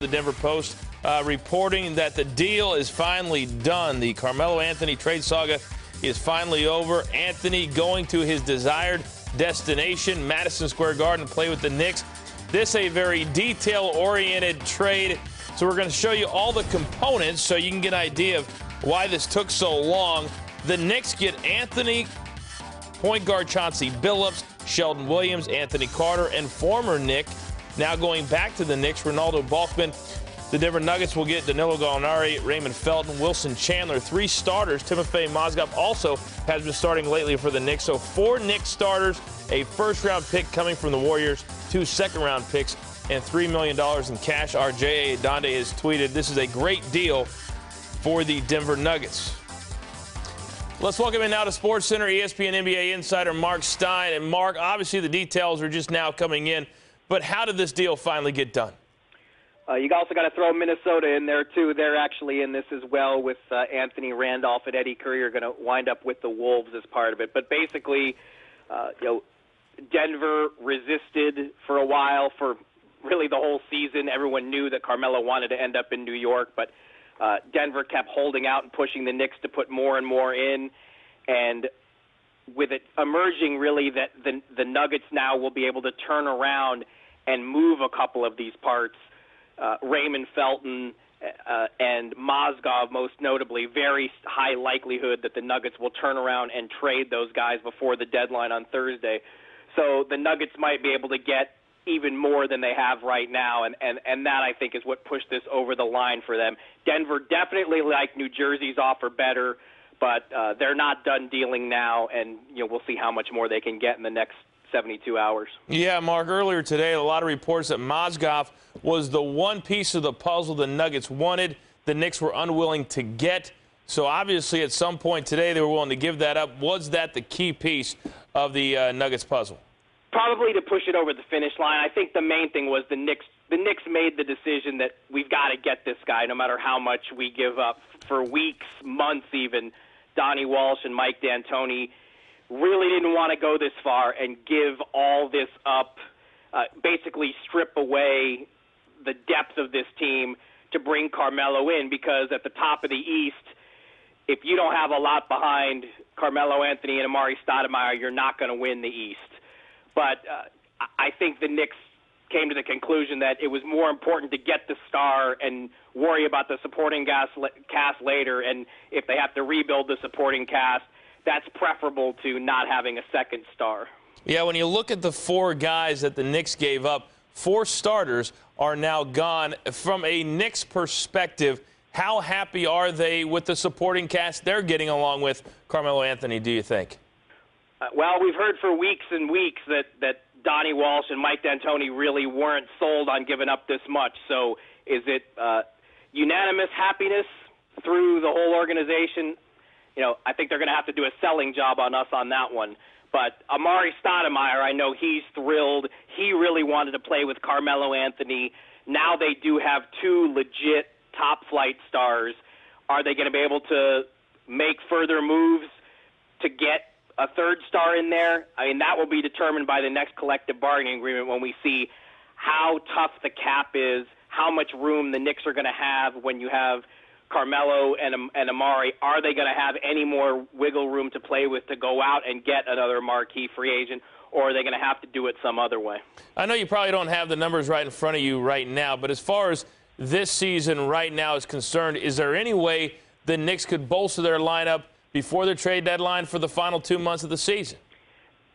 The Denver Post reporting that the deal is finally done. The Carmelo Anthony trade saga is finally over. Anthony going to his desired destination, Madison Square Garden, to play with the Knicks. This a very detail-oriented trade, so we're going to show you all the components so you can get an idea of why this took so long. The Knicks get Anthony, point guard Chauncey Billups, Sheldon Williams, Anthony Carter, and former Knick, now going back to the Knicks, Ronaldo Balkman. The Denver Nuggets will get Danilo Gallinari, Raymond Felton, Wilson Chandler, 3 starters. Timofey Mozgov also has been starting lately for the Knicks. So 4 Knicks starters, a first-round pick coming from the Warriors, 2 second-round picks, and $3 million in cash. Our J.A. Donde has tweeted, this is a great deal for the Denver Nuggets. Let's welcome in now to SportsCenter ESPN NBA insider Mark Stein. And Mark, obviously the details are just now coming in, but how did this deal finally get done? You also got to throw Minnesota in there, too. They're actually in this as well with Anthony Randolph and Eddie Curry are going to wind up with the Wolves as part of it. But basically, Denver resisted for a while, for really the whole season. Everyone knew that Carmelo wanted to end up in New York, but Denver kept holding out and pushing the Knicks to put more and more in. And with it emerging, really, that the Nuggets now will be able to turn around and move a couple of these parts, Raymond Felton and Mozgov, most notably, very high likelihood that the Nuggets will turn around and trade those guys before the deadline on Thursday. So the Nuggets might be able to get even more than they have right now, and that, I think, is what pushed this over the line for them. Denver definitely liked New Jersey's offer better, but they're not done dealing now, and we'll see how much more they can get in the next 72 hours. Yeah, Mark, earlier today, a lot of reports that Mozgov was the one piece of the puzzle the Nuggets wanted, the Knicks were unwilling to get. So obviously at some point today they were willing to give that up. Was that the key piece of the Nuggets puzzle? Probably to push it over the finish line. I think the main thing was the Knicks made the decision that we've got to get this guy no matter how much we give up. For weeks, months even, Donnie Walsh and Mike D'Antoni really didn't want to go this far and give all this up, basically strip away the depth of this team to bring Carmelo in, because at the top of the East, if you don't have a lot behind Carmelo Anthony and Amari Stoudemire, you're not going to win the East. But I think the Knicks came to the conclusion that it was more important to get the star and worry about the supporting cast later, and if they have to rebuild the supporting cast, that's preferable to not having a second star. Yeah, when you look at the 4 guys that the Knicks gave up, 4 starters are now gone. From a Knicks perspective, how happy are they with the supporting cast they're getting along with Carmelo Anthony, do you think? Well, we've heard for weeks and weeks that Donnie Walsh and Mike D'Antoni really weren't sold on giving up this much. So is it unanimous happiness through the whole organization? I think they're going to have to do a selling job on us on that one. But Amari Stoudemire, I know he's thrilled. He really wanted to play with Carmelo Anthony. Now they do have 2 legit top-flight stars. Are they going to be able to make further moves to get a 3rd star in there? I mean, that will be determined by the next collective bargaining agreement when we see how tough the cap is, how much room the Knicks are going to have when you have Carmelo and Amari. Are they going to have any more wiggle room to play with to go out and get another marquee free agent, or are they going to have to do it some other way? I know you probably don't have the numbers right in front of you right now, but as far as this season right now is concerned, is there any way the Knicks could bolster their lineup before the trade deadline for the final 2 months of the season?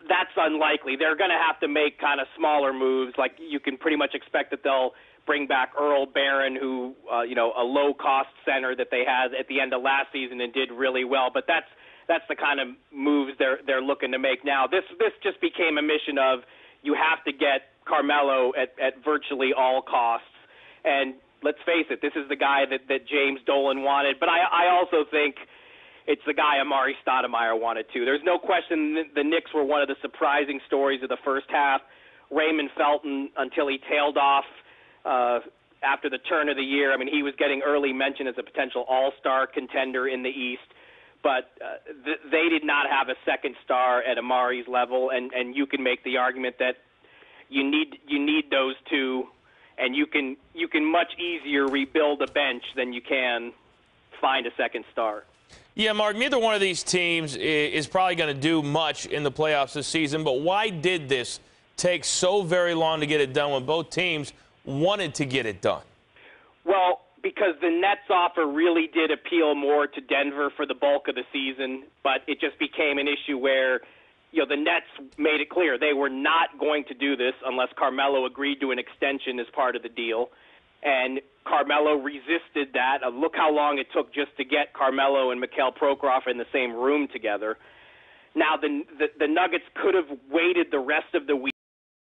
That's unlikely. They're going to have to make kind of smaller moves. Like, you can pretty much expect that they'll bring back Earl Barron, who, a low-cost center that they had at the end of last season and did really well. But that's the kind of moves they're looking to make now. This just became a mission of you have to get Carmelo at virtually all costs. And let's face it, this is the guy that James Dolan wanted. But I also think it's the guy Amari Stoudemire wanted too. There's no question the Knicks were one of the surprising stories of the first half. Raymond Felton, until he tailed off after the turn of the year, I mean, he was getting early mention as a potential all-star contender in the East. But they did not have a second star at Amari's level, and you can make the argument that you need those two and you can much easier rebuild a bench than you can find a second star. Yeah, Mark, neither one of these teams is probably going to do much in the playoffs this season, but why did this take so very long to get it done when both teams wanted to get it done? Well, because the Nets offer really did appeal more to Denver for the bulk of the season, but it just became an issue where, the Nets made it clear they were not going to do this unless Carmelo agreed to an extension as part of the deal. And Carmelo resisted that. Look how long it took just to get Carmelo and Mikhail Prokhorov in the same room together. Now, the Nuggets could have waited the rest of the week